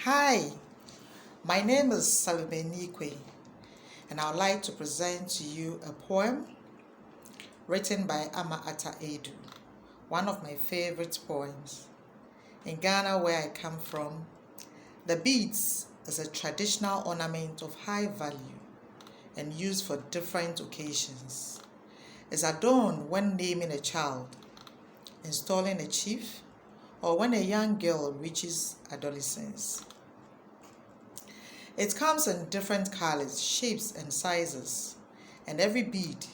Hi, my name is Neequaye, and I would like to present to you a poem written by Ama Ata Edu, one of my favorite poems. In Ghana, where I come from, the beads is a traditional ornament of high value and used for different occasions. It's adorned when naming a child, installing a chief, or when a young girl reaches adolescence. It comes in different colors, shapes, and sizes, and every bead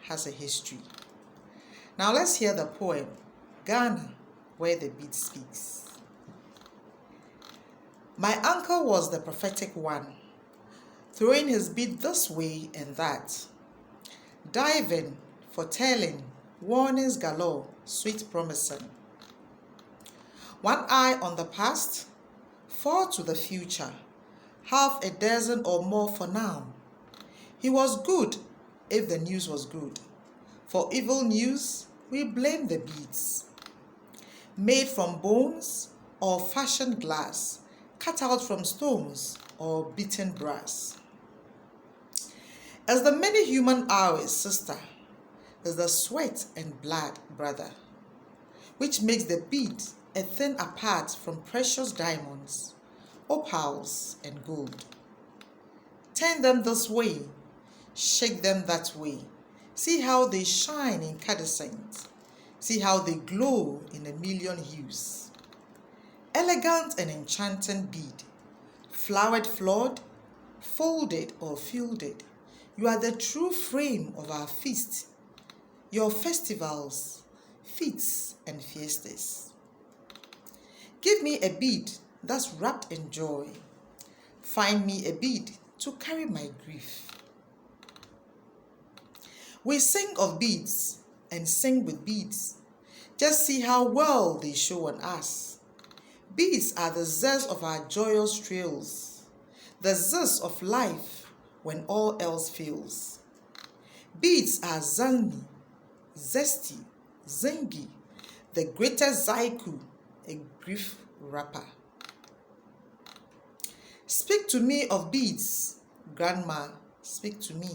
has a history. Now let's hear the poem, Ghana, where the bead speaks. My uncle was the prophetic one, throwing his bead this way and that, diving, foretelling, warnings galore, sweet promising. One eye on the past, four to the future, half a dozen or more for now. He was good if the news was good. For evil news, we blame the beads. Made from bones or fashioned glass, cut out from stones or beaten brass. As the many human hours, sister, is the sweat and blood, brother, which makes the bead a thing apart from precious diamonds, opals, and gold. Turn them this way, shake them that way. See how they shine incandescent. See how they glow in a million hues. Elegant and enchanting bead, flowered, flawed, folded or fielded. You are the true frame of our feast, your festivals, feasts, and fiestas. Give me a bead that's wrapped in joy. Find me a bead to carry my grief. We sing of beads and sing with beads. Just see how well they show on us. Beads are the zest of our joyous trails, the zest of life when all else fails. Beads are zangi, zesty, zengi, the greatest zaiku, a grief wrapper. Speak to me of beads, Grandma, speak to me.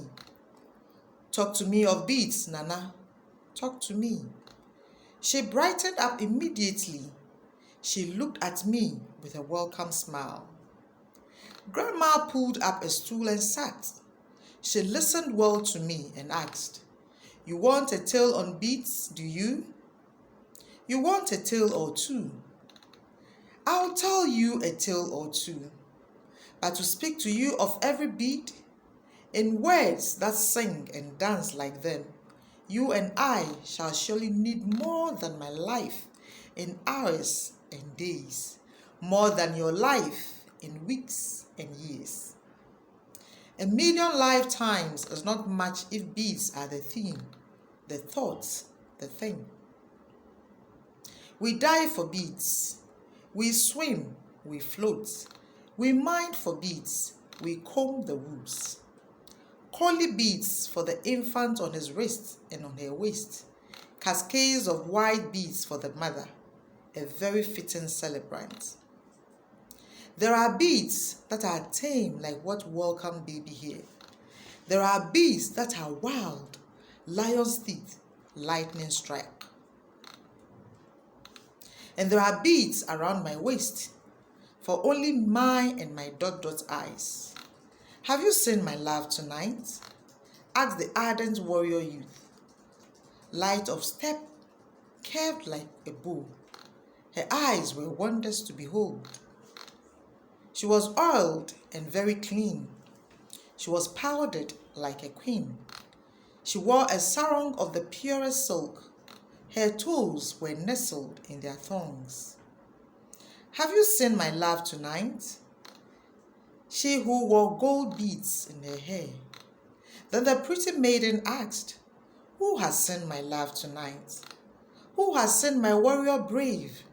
Talk to me of beads, Nana, talk to me. She brightened up immediately. She looked at me with a welcome smile. Grandma pulled up a stool and sat. She listened well to me and asked, "You want a tale on beads, do you? You want a tale or two? I'll tell you a tale or two. But to speak to you of every bead, in words that sing and dance like them, you and I shall surely need more than my life in hours and days, more than your life in weeks and years. A million lifetimes is not much if beads are the theme, the thoughts, the thing. We die for beads, we swim, we float, we mine for beads, we comb the wombs. Curly beads for the infant on his wrist and on her waist. Cascades of white beads for the mother, a very fitting celebrant. There are beads that are tame like what welcome baby here. There are beads that are wild, lion's teeth, lightning strike. And there are beads around my waist, for only mine and my dot eyes. Have you seen my love tonight? Asked the ardent warrior youth. Light of step, curved like a bow. Her eyes were wonders to behold. She was oiled and very clean. She was powdered like a queen. She wore a sarong of the purest silk. Her toes were nestled in their thongs. Have you seen my love tonight? She who wore gold beads in her hair. Then the pretty maiden asked, "Who has seen my love tonight? Who has seen my warrior brave?"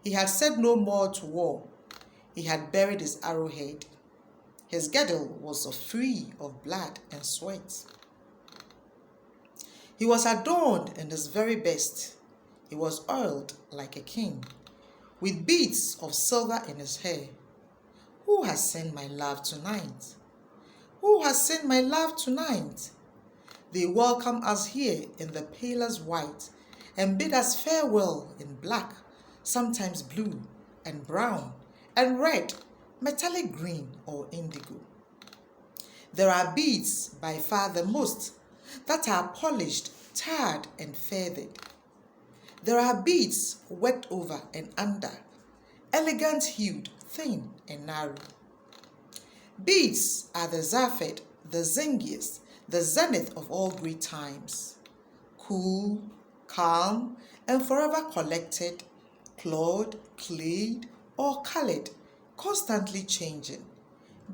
He had said no more to war. He had buried his arrowhead. His girdle was free of blood and sweat. He was adorned in his very best. He was oiled like a king, with beads of silver in his hair. Who has seen my love tonight? Who has seen my love tonight? They welcome us here in the palest white and bid us farewell in black, sometimes blue and brown and red, metallic green or indigo. There are beads, by far the most, that are polished, tarred and feathered. There are beads worked over and under, elegant hued, thin and narrow. Beads are the Zafed, the zingiest, the zenith of all great times. Cool, calm, and forever collected, clawed, clayed, or colored, constantly changing.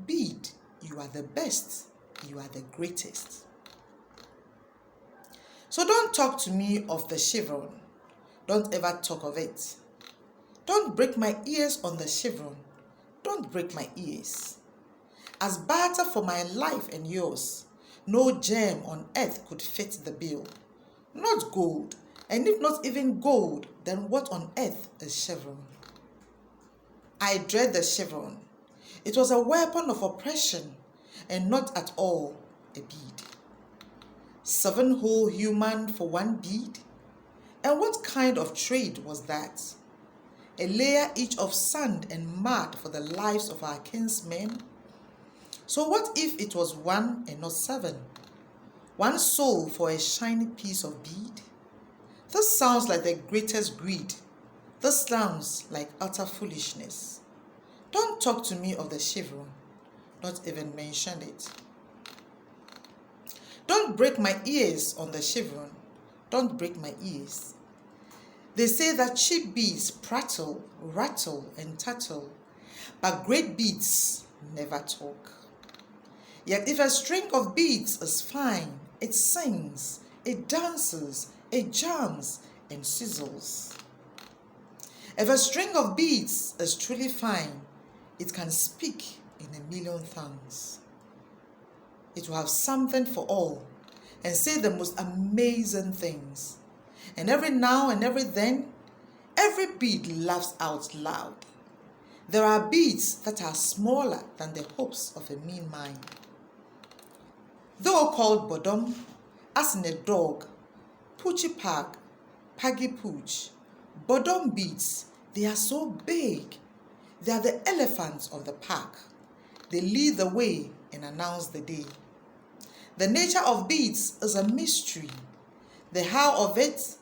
Bead, you are the best, you are the greatest. So don't talk to me of the chevron. Don't ever talk of it. Don't break my ears on the chevron. Don't break my ears. As barter for my life and yours, no gem on earth could fit the bill. Not gold, and if not even gold, then what on earth is chevron? I dread the chevron. It was a weapon of oppression, and not at all a bead. 7 whole human for 1 bead? And what kind of trade was that? A layer each of sand and mud for the lives of our kinsmen? So what if it was 1 and not 7? 1 soul for a shiny piece of bead? This sounds like the greatest greed. This sounds like utter foolishness. Don't talk to me of the chevron. Don't even mention it. Don't break my ears on the chevron. Don't break my ears. They say that cheap beads prattle, rattle, and tattle, but great beads never talk. Yet if a string of beads is fine, it sings, it dances, it jams, and sizzles. If a string of beads is truly fine, it can speak in 1,000,000 tongues. It will have something for all and say the most amazing things. And every now and every then, every bead laughs out loud. There are beads that are smaller than the hopes of a mean mind. Though called bodom, as in a dog, poochie pag, paggy pooch, bodom beads, they are so big. They are the elephants of the pack. They lead the way and announce the day. The nature of beads is a mystery. The how of it,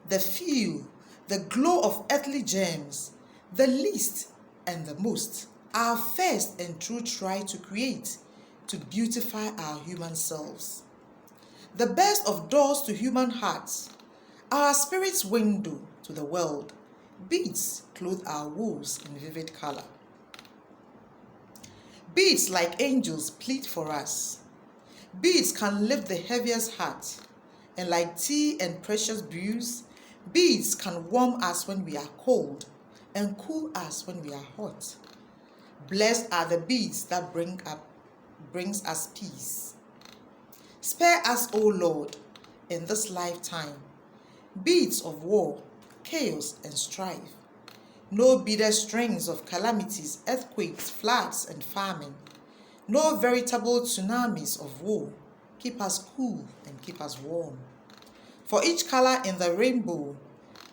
the feel, the glow of earthly gems, the least and the most, our first and true try to create, to beautify our human selves. The best of doors to human hearts, our spirit's window to the world. Beads clothe our woes in vivid color. Beads like angels plead for us. Beads can lift the heaviest heart, and like tea and precious brews, beads can warm us when we are cold and cool us when we are hot. Blessed are the beads that brings us peace. Spare us, O Lord, in this lifetime, beads of war, chaos, and strife. No beaded strings of calamities, earthquakes, floods, and famine. No veritable tsunamis of woe. Keep us cool and keep us warm. For each color in the rainbow,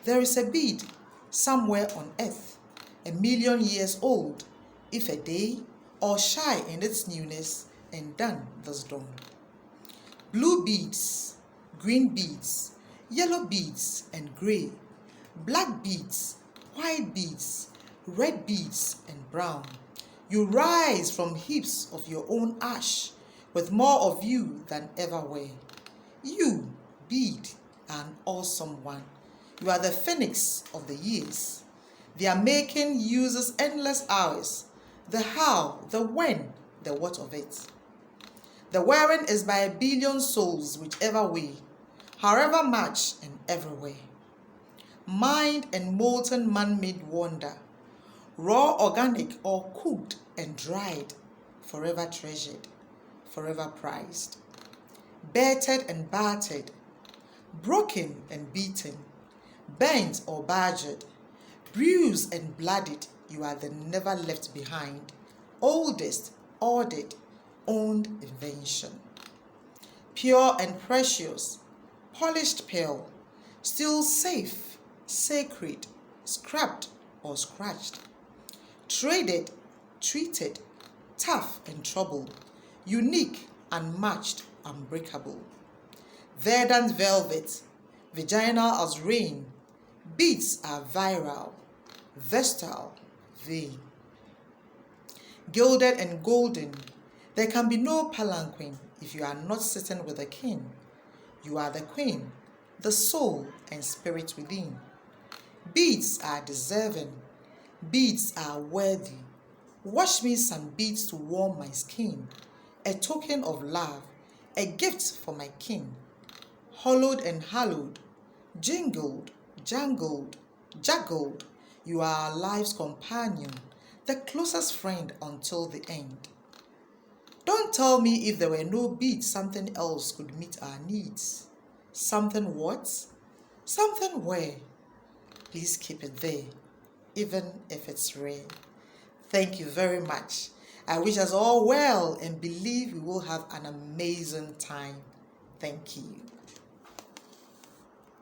there is a bead somewhere on earth, 1,000,000 years old, if a day, or shy in its newness, and done this dawn. Blue beads, green beads, yellow beads, and gray, black beads, white beads, red beads, and brown. You rise from heaps of your own ash with more of you than ever were. You, bead, are an awesome one. You are the phoenix of the years. Their making uses endless hours. The how, the when, the what of it. The wearing is by 1,000,000,000 souls, whichever way, however much and everywhere. Mind and molten man-made wonder, raw organic or cooked and dried, forever treasured, forever prized. Battered and battered, broken and beaten, bent or badgered, bruised and bloodied, you are the never left behind. oldest, ordered, owned invention. Pure and precious, polished pearl, still safe, sacred, scrapped or scratched. Traded, treated, tough and troubled, unique, unmatched, unbreakable. Verdant velvet, vaginal as rain, beads are viral, vestal, vain. Gilded and golden, there can be no palanquin if you are not sitting with the king. You are the queen, the soul and spirit within. Beads are deserving, beads are worthy. Wash me some beads to warm my skin, a token of love, a gift for my king. Hollowed and hallowed, jingled, jangled, juggled, you are our life's companion, the closest friend until the end. Don't tell me if there were no beads, something else could meet our needs. Something what? Something where? Please keep it there, even if it's rare. Thank you very much. I wish us all well and believe we will have an amazing time. Thank you.